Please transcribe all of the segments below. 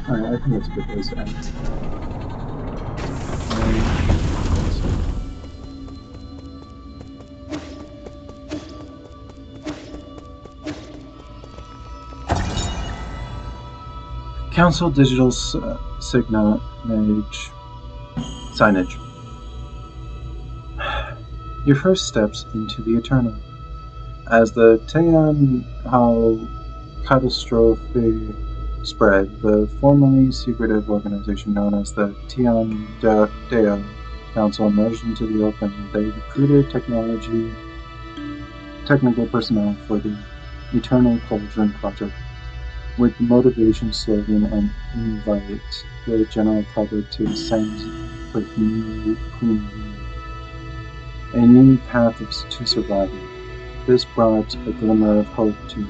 Alright, I think that's a good place to end. Council digital signage. Your first steps into the eternal. As the Tian Hao catastrophe spread, the formerly secretive organization known as the Tian Dao Council emerged into the open. They recruited technical personnel for the Eternal Cauldron Project, with the motivation slogan and invite the general public to ascend with new queen, a new path to survival. This brought a glimmer of hope to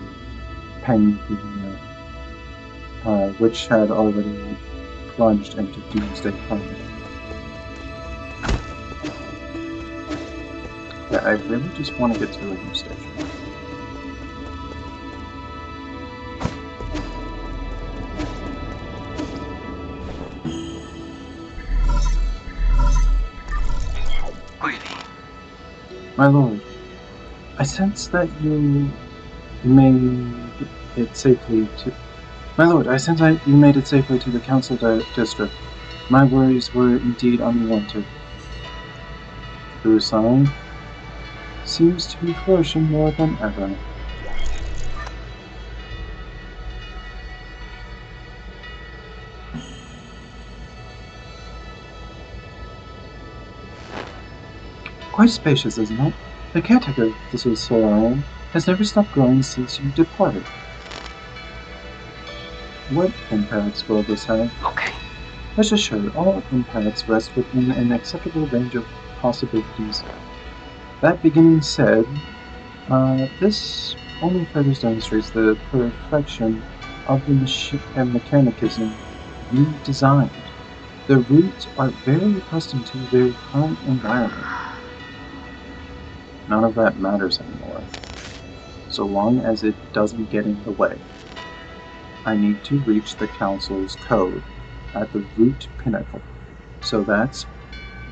Penguin, which had already plunged into doomsday planning. Yeah, I really just want to get to the radio station. My lord, I sense that you made it safely to... My lord, I sense that you made it safely to the council district. My worries were indeed unwarranted. Busan seems to be flourishing more than ever. Quite spacious, isn't it? The caretaker of this solarium has never stopped growing since you departed. What impacts will this have? Okay. Rest assured, all impacts rest within an acceptable range of possibilities. That being said, this only further demonstrates the perfection of the mechanism you designed. The roots are very accustomed to their current environment. None of that matters anymore, so long as it doesn't get in the way. I need to reach the council's code at the root pinnacle, so that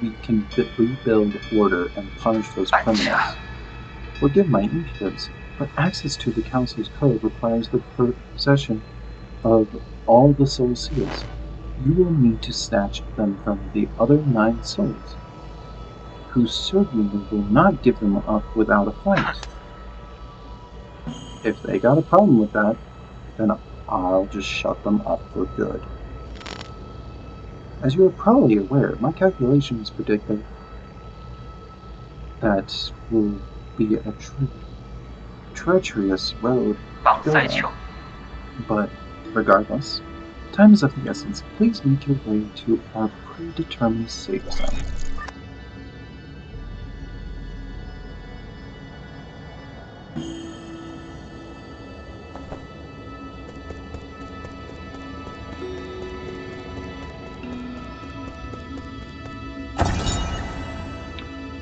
we can rebuild order and punish those criminals. Forgive my impudence, but access to the council's code requires the possession of all the soul seals. You will need to snatch them from the other 9 souls, who certainly will not give them up without a fight. If they got a problem with that, then I'll just shut them up for good. As you are probably aware, my calculations predict that will be a treacherous road to go down. But regardless, time is of the essence. Please make your way to our predetermined safe zone.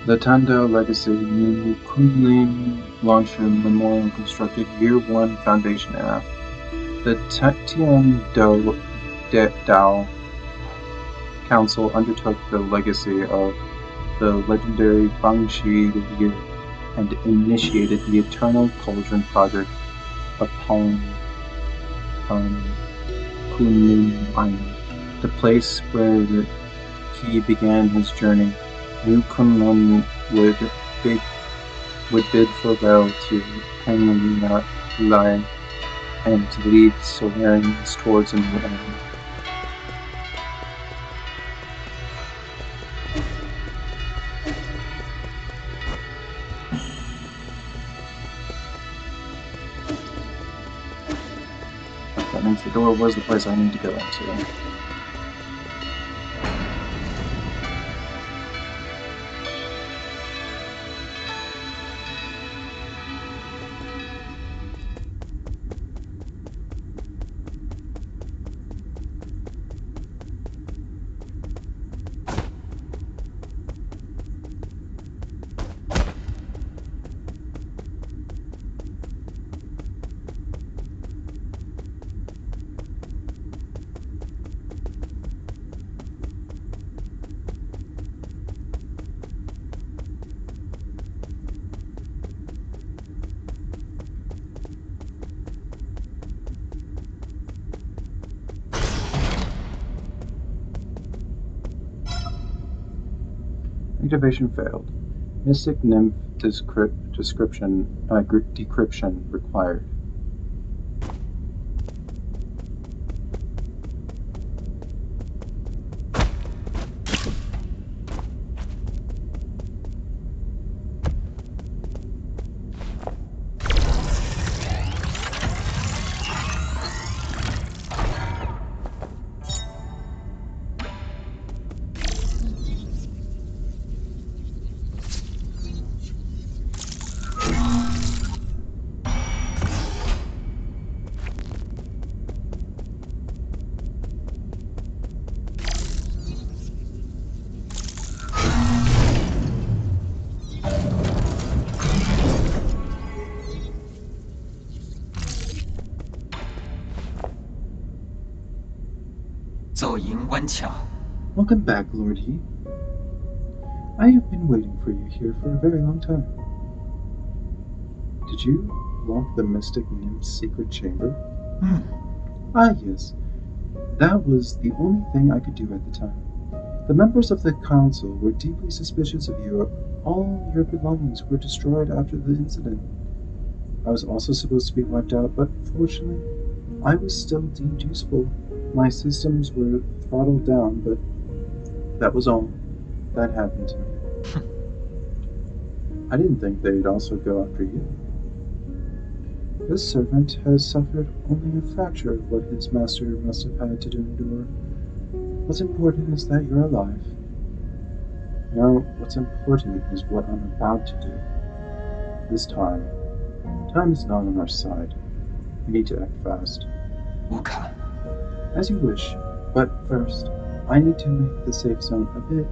The Tando Legacy New Kunlun Launcher Memorial constructed Year 1 Foundation era. The Tian Dao Council undertook the legacy of the legendary Bangshi Liu and initiated the Eternal Cauldron Project upon Kunlun Island, the place where he began his journey. New Kunlun would bid farewell to Penguin Lai and lead Solarians towards a new end. That means the door was the place I need to go into. Activation failed. Mystic Nymph decryption required. Welcome back, Lord He. I have been waiting for you here for a very long time. Did you lock the Mystic Nymph's secret chamber? Ah, yes. That was the only thing I could do at the time. The members of the council were deeply suspicious of you. All your belongings were destroyed after the incident. I was also supposed to be wiped out, but fortunately, I was still deemed useful. My systems were throttled down, but that was all that happened to me. I didn't think they'd also go after you. This servant has suffered only a fracture of what his master must have had to endure. What's important is that you're alive. Now, what's important is what I'm about to do. This time is not on our side. We need to act fast. As you wish, but first, I need to make the safe zone a bit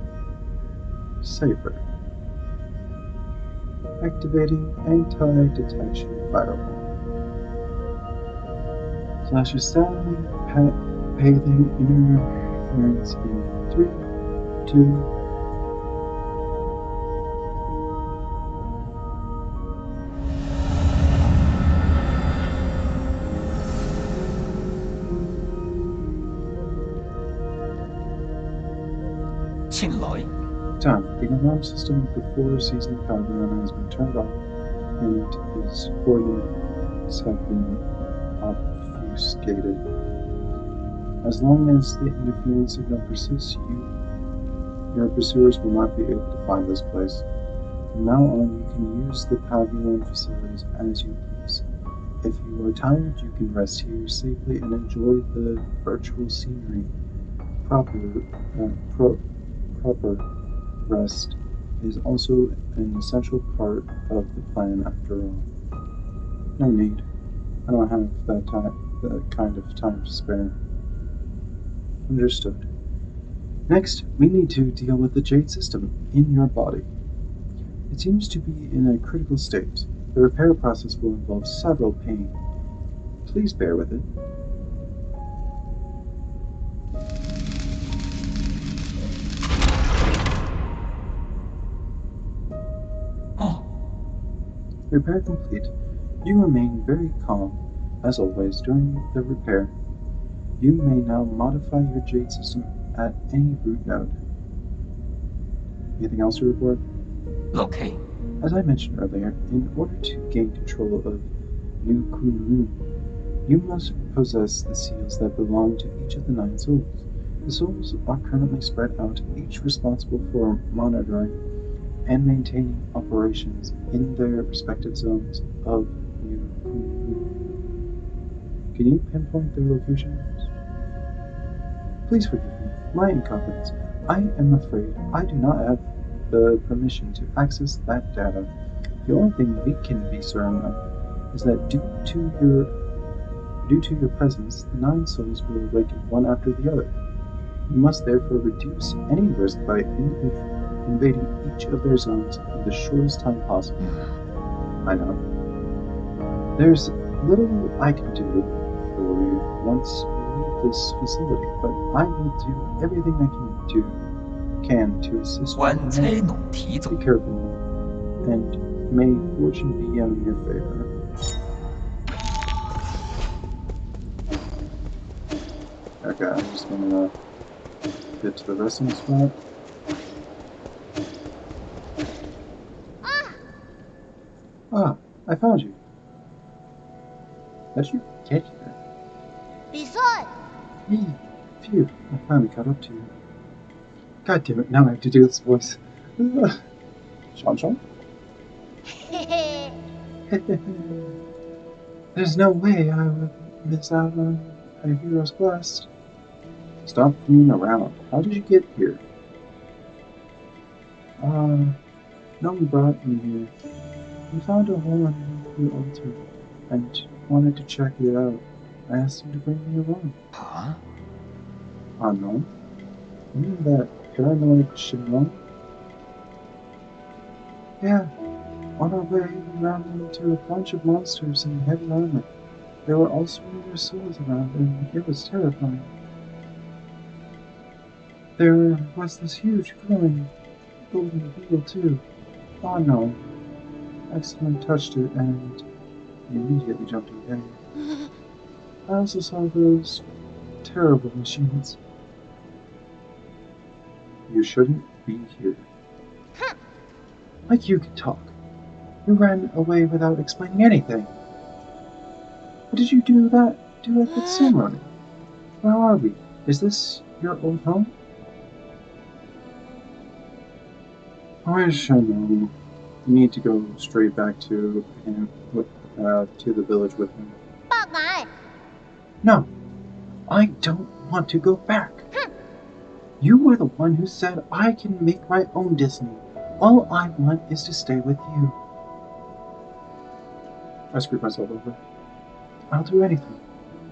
safer. Activating anti-detection firewall. Slash establishing pathing interference in 3, 2, 青來 Done. The alarm system of the four-season pavilion has been turned off, and his coordinates have been obfuscated. As long as the interference signal persists, your pursuers will not be able to find this place. From now on, you can use the pavilion facilities as you please. If you are tired, you can rest here safely and enjoy the virtual scenery. Proper rest is also an essential part of the plan after all. No need. I don't have that kind of time to spare. Understood. Next, we need to deal with the Jade system in your body. It seems to be in a critical state. The repair process will involve several pain. Please bear with it. Repair complete. You remain very calm, as always, during the repair. You may now modify your Jade system at any root node. Anything else to report? Okay. As I mentioned earlier, in order to gain control of New Kunlun, you must possess the seals that belong to each of the 9 souls. The souls are currently spread out, each responsible for monitoring and maintaining operations in their respective zones of New Kunlun. Can you pinpoint their locations? Please forgive me, my incompetence. I am afraid I do not have the permission to access that data. The only thing we can be certain of is that due to your presence, the 9 souls will awaken one after the other. You must therefore reduce any risk by invading each of their zones in the shortest time possible. I know. There's little I can do for you once we leave this facility, but I will do everything I can to assist you. Be careful, and may fortune be in your favor. Okay, I'm just gonna get to the resting spot. found you. How'd you get here? 比赛 Hey, phew, I finally caught up to you. God damn it, now I have to do this voice. Sean Sean? 嘿嘿 There's no way I would miss out on a hero's quest. Stop fooling around. How did you get here? No one brought me here. We found a hole in the altar and wanted to check it out. I asked him to bring me along. Huh? Unknown? You mean that paranoid Shinron? Yeah. On our way, we ran into a bunch of monsters in heavy armor. They were all swinging their swords around, and it was terrifying. There was this huge glowing golden wheel, too. Oh no. I accidentally touched it, and immediately jumped away. I also saw those terrible machines. You shouldn't be here. Like you can talk. You ran away without explaining anything. What did you do at that ceremony? Where are we? Is this your old home? I wish I knew. You need to go straight back to him, to the village with him. 报改 No, I don't want to go back. You were the one who said I can make my own Disney. All I want is to stay with you. I screwed myself over. I'll do anything.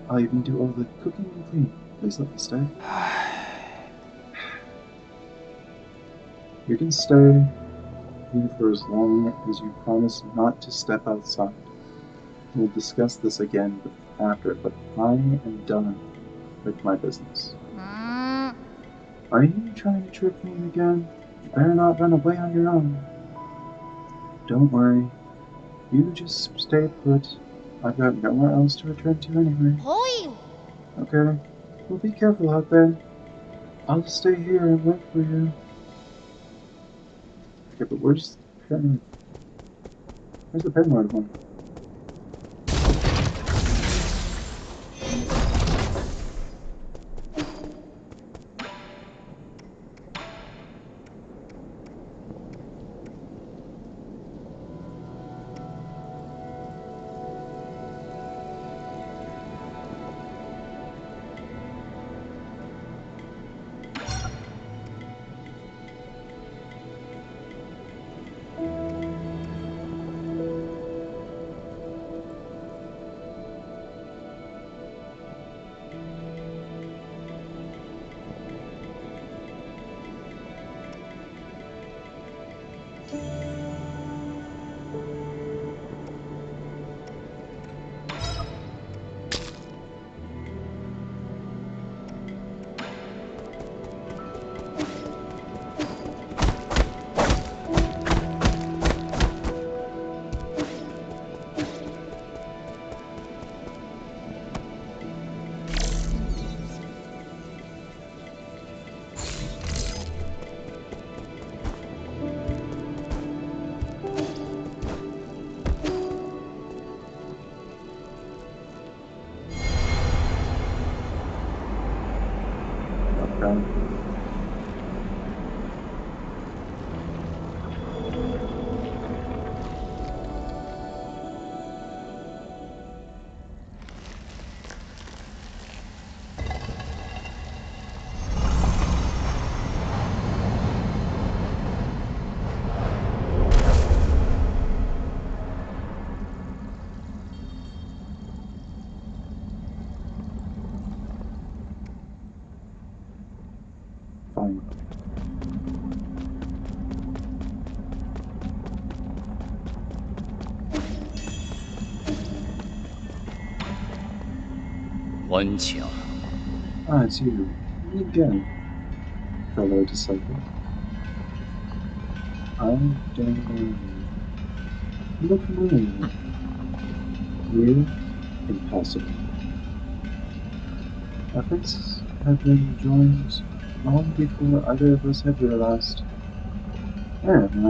I'll even do all the cooking and cleaning. Please let me stay. You can stay here for as long as you promise not to step outside. We'll discuss this again after, but I am done with my business. 嗯 Are you trying to trick me again? You better not run away on your own. Don't worry. You just stay put. I've got nowhere else to return to anyway. 可以 Okay. Well, be careful out there. I'll just stay here and wait for you. Okay, but where's the paranoid one? Okay. Fine. Ah, it's you. Me again, fellow disciple. I don't know you. You look familiar. Weird? Impossible. Our faces have been joined long before either of us had realized. Where am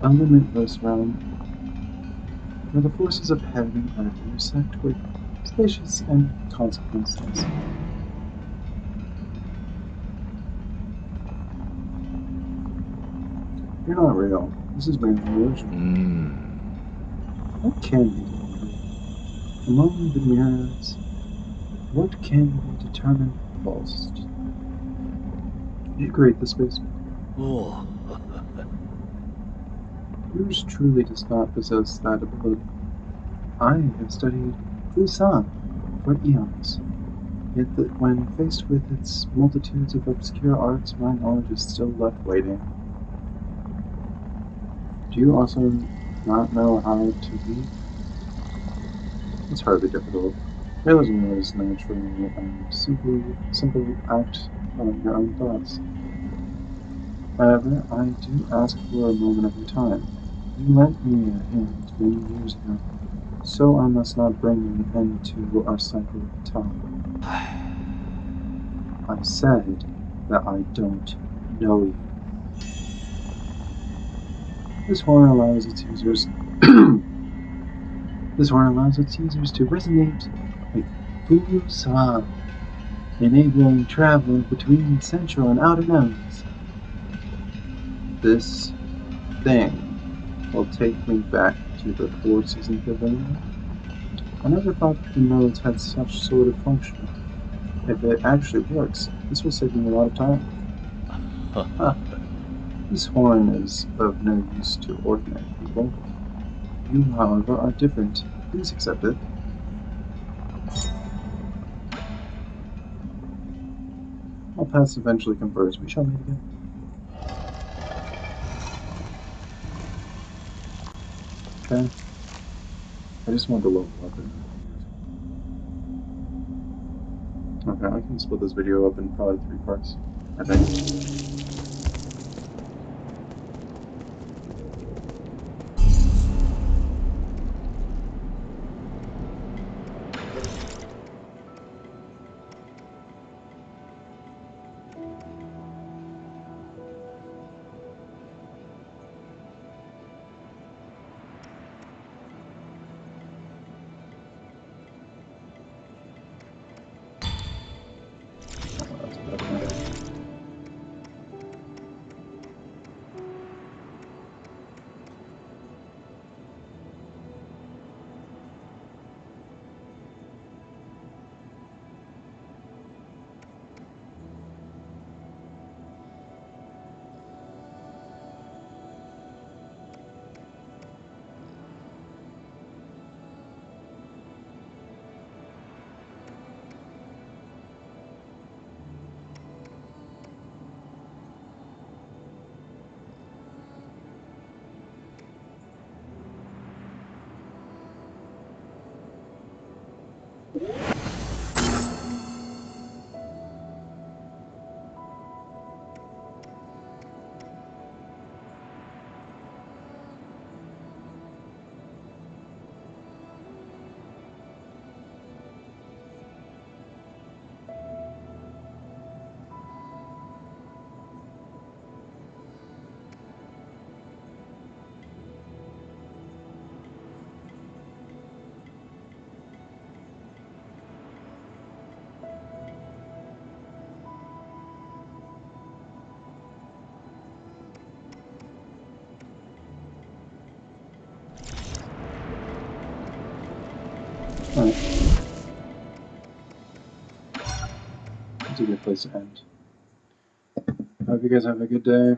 I? A limitless realm. where the forces of heaven and earth intersect with spacious and consequenceless. You're not real. This is merely an illusion. What can be delivered? Among the mirrors, what can be determined pulsed? Did you create the space? Oh. Yours truly does not possess that ability. I have studied Busan for eons, yet that when faced with its multitudes of obscure arts, my knowledge is still left waiting. Do you also not know how to read? It's hardly difficult. Realism is natural and simple act on your own thoughts. However, I do ask for a moment of your time. You lent me a hand many years ago, so I must not bring an end to our cycle of time. I said that I don't know you. This horn allows its users to resonate with Busan, enabling travel between central and outer nodes. This thing will take me back to the Four Seasons Pavilion. I never thought the nodes had such sort of function. If it actually works, this will save me a lot of time. This horn is of no use to ordinary people. You, however, are different. Please accept it. All paths eventually converge. We shall meet again. Okay. I just want to level up in it. Okay, I can split this video up in probably 3 parts, I think. That's better. Alright. That's a good place to end. I hope you guys have a good day.